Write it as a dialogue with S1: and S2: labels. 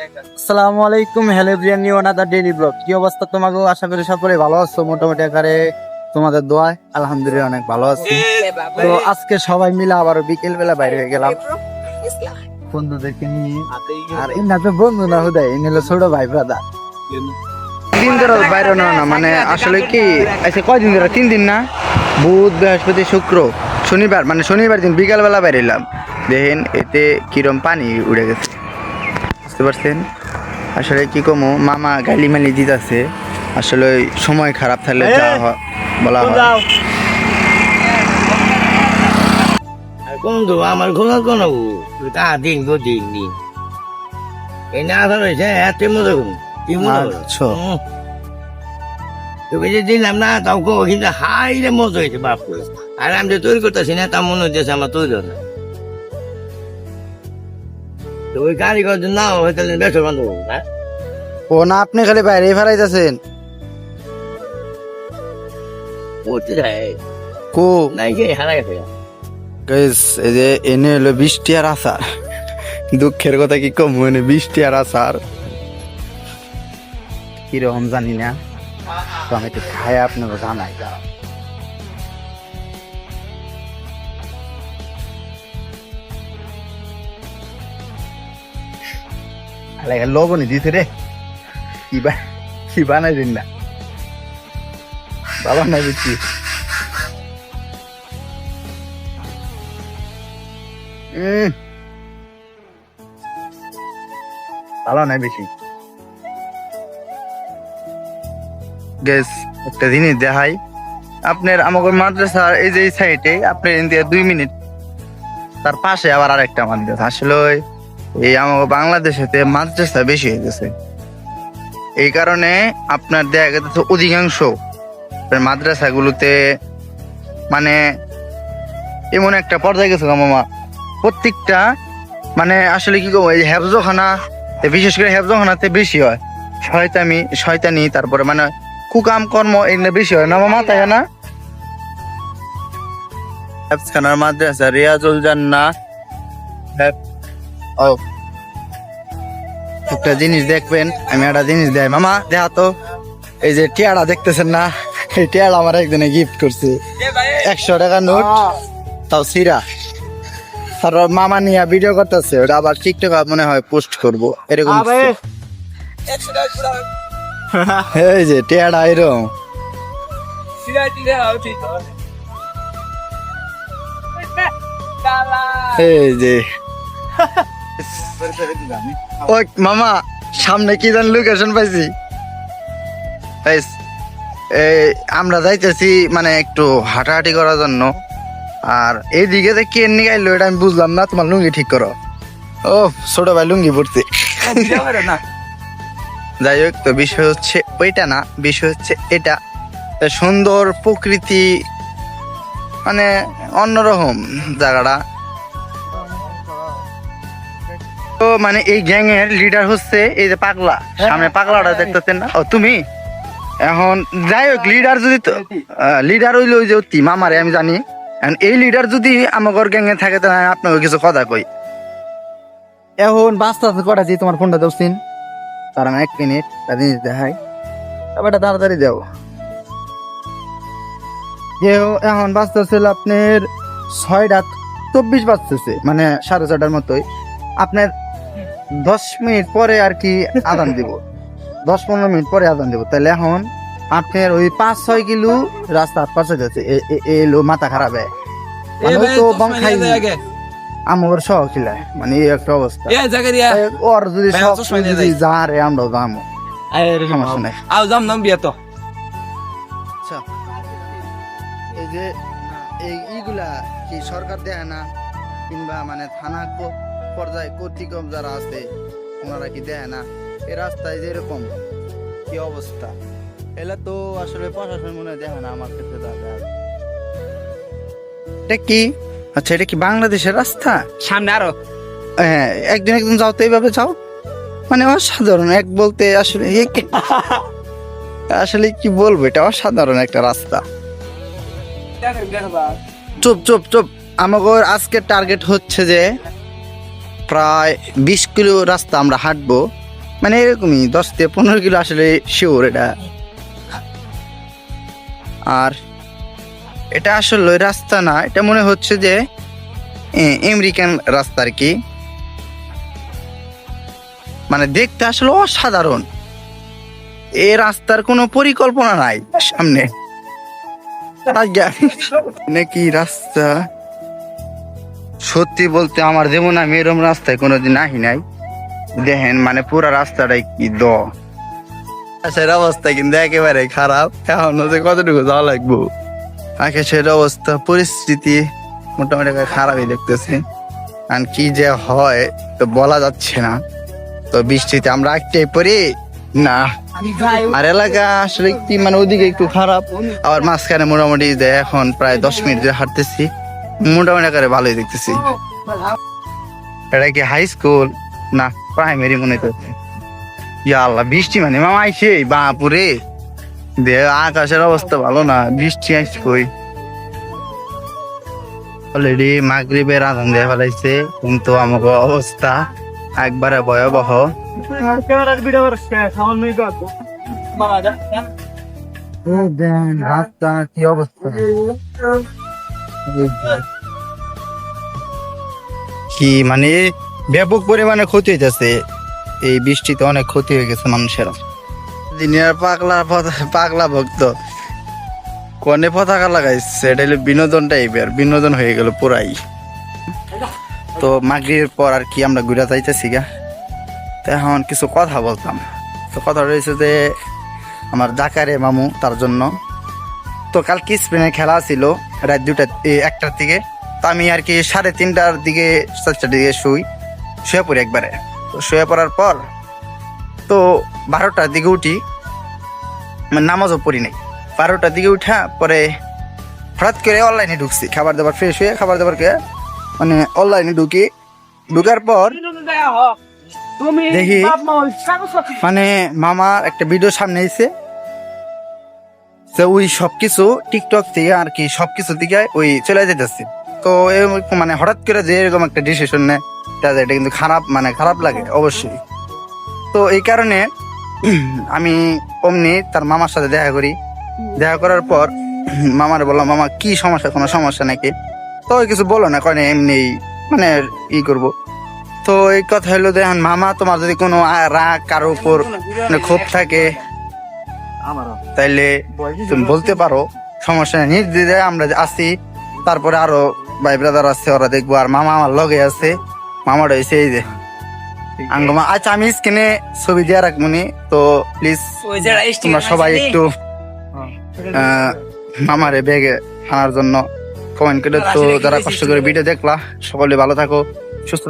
S1: আসসালামু আলাইকুম, hello everyone, new another daily blog. কি অবস্থা তোমাকে? আশা করি সকলে ভালো আছো। মোটামুটি আকারে তোমাদের দোয়ায় আলহামদুলিল্লাহ অনেক ভালো আছি। তো আজকে সবাই মিলে আবার বিকেল বেলা বাইরে হয়ে গেলাম বন্ধুদেরকে নিয়ে। আর ইনা তো বন্ধু না, হুদাই ইনি হলো ছোট ভাই ব্রাদার। দিন ধরে বাইরে না মানে আসলে কি আচ্ছা কয়দিন ধরে? 3 দিন না, বুধ বৃহস্পতি শুক্র শনিবার, মানে শনিবার দিন বিকাল বেলা বাইরে এলাম। দেখেন এতে কিরম পানি উড়ে গেছে, বুঝতে পারছেন? আসলে কি কমো, মামা গালি মালি দিতেছে। আসলে সময় খারাপ থাকলে যা বলা হয়।
S2: বন্ধু আমার ঘোরা কোনো তা দিন গো দিন দিন এই না ধরেছে এতে মজা করুন কি মজা
S1: আচ্ছা।
S2: তোকে যে দিলাম না তাও কো কিন্তু হাই রে মজা হয়েছে বাপ করে। আর আমি যে তৈরি করতেছি না তা মনে হচ্ছে আমার তৈরি হয় না। তো ওই কারিগর না হয়তো বেশ বন্ধ করুন না।
S1: ও না, আপনি খালি বাইরে ফেরাইতেছেন
S2: পড়তে যায়
S1: কো
S2: নাই গে হারা গেছে।
S1: গাইস, এই যে এনে হলো বৃষ্টি আর আসার। দুঃখের কথা কি কম, মানে বৃষ্টি আর আসার কিরকম জানি না। তো আমি একটু খাই, আপনাকে জানাই। লবণই দিতে রে, কি বানাই দিন না, ভালো নাই বুঝছি। ভালো নাই বেশি। গ্যাস একটা জিনিস দেখাই আপনার, আমাকে মাদ্রাসার এই যে সাইডে আপনার ইন্ডিয়া 2 মিনিট তার পাশে আবার আরেকটা মাদ্রাসা। আসলে এই আমাকে বাংলাদেশেতে মাদ্রাসা বেশি হয়ে গেছে, এই কারণে আপনার দেখা গেছে অধিকাংশ মাদ্রাসাগুলোতে মানে এমন একটা পর্যায়ে গেছে মামা, প্রত্যেকটা মানে আসলে কি করবো, এই হেফজখানা বিশেষ করে হেফজখানাতে বেশি হয় শয়তানি, তারপরে মানে কুকাম কর্ম এগুলো বেশি হয় না মামা, তাই না? হেফজখানার মাদ্রাসা রিয়াজুল জান্নাহ। ও একটা জিনিস দেখবেন, আমি একটা জিনিস দেয় মামা, দেখা তো এই যে টিয়াড়া দেখতেছেন না, এই টিয়াড়া আমার একজনে গিফট করছে 100 টাকা নোট, তাও সিরা। আর মামা নিয়ে ভিডিও করতেছে, ওটা আবার টিকটক মনে হয় পোস্ট করবো এরকম। এই যে টিয়াড়া এরকম এই যে ওই মামা সামনে কি জানি লোকেশন পাইছি। আমরা যাইতেছি মানে একটু হাঁটাহাঁটি করার জন্য। আর এইদিকে যে কে নিয়ে গাইলো এটা আমি বুঝলাম না। তোমার লুঙ্গি ঠিক করো। ও ছোট ভাই লুঙ্গি পড়তে। যাই হোক, তো বিষয় হচ্ছে ওইটা না, বিষয় হচ্ছে এটা সুন্দর প্রকৃতি, মানে অন্যরকম জায়গাটা। তো মানে এই গ্যাং এর লিডার হচ্ছে এই যে পাগলা, সামনে পাগলাটা দেখতেছেন না? ও তুমি এখন যাই হোক, লিডার যদি লিডার হইলো ওই যে অতি মামারে আমি জানি। এই লিডার যদি আমার গ্যাং এ থাকে তাহলে আপনাকে কিছু কথা কই। এখন বাস্তা করাছি, তোমার ফোনটা দোসিন তার 1 মিনিট তার জিনিস দেখাই, তারপর তাড়াতাড়ি যাও। এখন বাজতেছিল আপনার 6:24 বাজতেছে, মানে 6:30টার মতোই। আপনার 10 মিনিট পরে আর কি আদান দিব, 10-15 মিনিট পরে আদান দিব। তাহলে এখন আপনার ওই 5-6 কিলো রাস্তা পাশে যাচ্ছে, এলো মাথা খারাপ হয় মানে তো বং খাই আমার শখ খিলায়, মানে এই একটা অবস্থা। ওর যদি শখ যদি যা রে আমরাও যাবো, সমস্যা নাই। আচ্ছা, এই যে এইগুলা কি সরকার দেয় না, কিংবা মানে থানা পর্যায়ে কর্তৃপক্ষ যারা আছে ওনারা কি দেয় না? এই রাস্তায় যেরকম কি অবস্থা, এলা তো আসলে প্রশাসন মনে দেয় না আমার ক্ষেত্রে। এটা কি? আচ্ছা, এটা কি বাংলাদেশের রাস্তা?
S3: সামনে আরো
S1: হ্যাঁ, একদিন যাও তো এইভাবে যাও, মানে অসাধারণ এক বলতে আসলে আসলে কি বলবো, এটা অসাধারণ একটা রাস্তা। চুপ চুপ চুপ, আমাদের আজকের টার্গেট হচ্ছে যে প্রায় 20 কিলো রাস্তা আমরা হাঁটবো। মানে এরকমই 10 থেকে 15 কিলো আসলে শিওর এটা। আর এটা আসলে ওই রাস্তা না, এটা মনে হচ্ছে যে আমেরিকান রাস্তা আর কি। মানে দেখতে আসলে অসাধারণ। এই রাস্তার কোনো পরিকল্পনা নাই সামনে। নাকি রাস্তা সত্যি বলতে আমার যেমন আমি এরকম রাস্তায় কোনোদিন আহি নাই। দেখেন মানে পুরো রাস্তাটাই কি আকাশের অবস্থা কিন্তু একেবারে খারাপ। এখন যে কতটুকু যাওয়া লাগবো, আকাশের অবস্থা পরিস্থিতি মোটামুটি খারাপই দেখতেছি। আর কি যে হয় তো বলা যাচ্ছে না। তো বৃষ্টিতে আমরা একটাই পড়ি না। আর এলাকা আসলে কি মানে ওদিকে একটু খারাপ, আবার মাঝখানে মোটামুটি এখন প্রায় 10 মিনিট ধরে হাঁটতেছি, মোটামুটি আকারে ভালোই দেখতেছি। এটা কি হাই স্কুল না প্রাইমারি মনে করছে। ইয়া আল্লাহ, বৃষ্টি মানে মামা আইসে বাপুরে দে, আকাশের অবস্থা ভালো না, বৃষ্টি আইস কই। অলরেডি মাগরিবের আজান দিয়ে ফেলাইছে, কিন্তু আমাকে অবস্থা একবারে ভয়াবহ। রাস্তা কি অবস্থা, কি মানে ব্যাপক পরিমাণে ক্ষতি হইতেছে। এই বৃষ্টিতে অনেক ক্ষতি হয়ে গেছে মানুষের। দিনের পাগলা ভক্ত কনে পতাকা লাগাইছে, এটা হলো বিনোদন টাইপের, বিনোদন হয়ে গেল পুরাই। তো মাগরিবের পর আর কি আমরা ঘুরে যাইতেছি গা। তো এখন কিছু কথা বলতাম। তো কথা রয়েছে যে আমার জাকারে মামু তার জন্য। তো কালকে স্পেনের খেলা ছিল রাত 1টার দিকে। তো আমি আর কি 3:30টার দিকে 4টার দিকে শুয়ে পড়ি একবারে। তো শুয়ে পড়ার পর তো 12টার দিকে উঠি, মানে নামাজও পড়ি নাই। 12টার দিকে উঠা পরে হঠাৎ করে অনলাইনে ঢুকছি, খাবার দাবার ফ্রেশ হয়ে খাবার দাবার খেয়ে মানে অনলাইনে ঢুকার পর দেখি মানে মামার একটা ভিডিও সামনে এসে, তো ওই সবকিছু টিকটক থেকে আর কি সবকিছু দিকে ওই চলে যেতেছে। তো মানে হঠাৎ করে যে এরকম একটা ডিসিশন নেয়, এটা কিন্তু খারাপ, মানে খারাপ লাগে অবশ্যই। তো এই কারণে আমি অমনি তার মামার সাথে দেখা করি। দেখা করার পর মামারে বললাম, মামা কি সমস্যা, কোনো সমস্যা নাকি? তো কিছু বলো না, কয় এমনি মানে করব। তো এই কথা হলো, দেখেন মামা তোমার যদি কোনো রাগ কারোর উপর মানে ক্ষোভ থাকে তাইলে তুমি বলতে পারো, সমস্যা নেই, নির্দ্বিধায় আমরা আছি। তারপরে আরো ভাই ব্রাদার আছে, ওরা দেখবো। আর মামা আমার লগে আছে, মামাটা হয়েছে এই যে আঙ্গমা। আচ্ছা আমি স্ক্রিনে ছবি দিয়ে রাখবনি, তো প্লিজ তোমরা সবাই একটু মামারে ব্যাগে আনার জন্য কমেন্ট করে। তো যারা কষ্ট করে ভিডিও দেখলা সকলে ভালো থাকো, সুস্থ।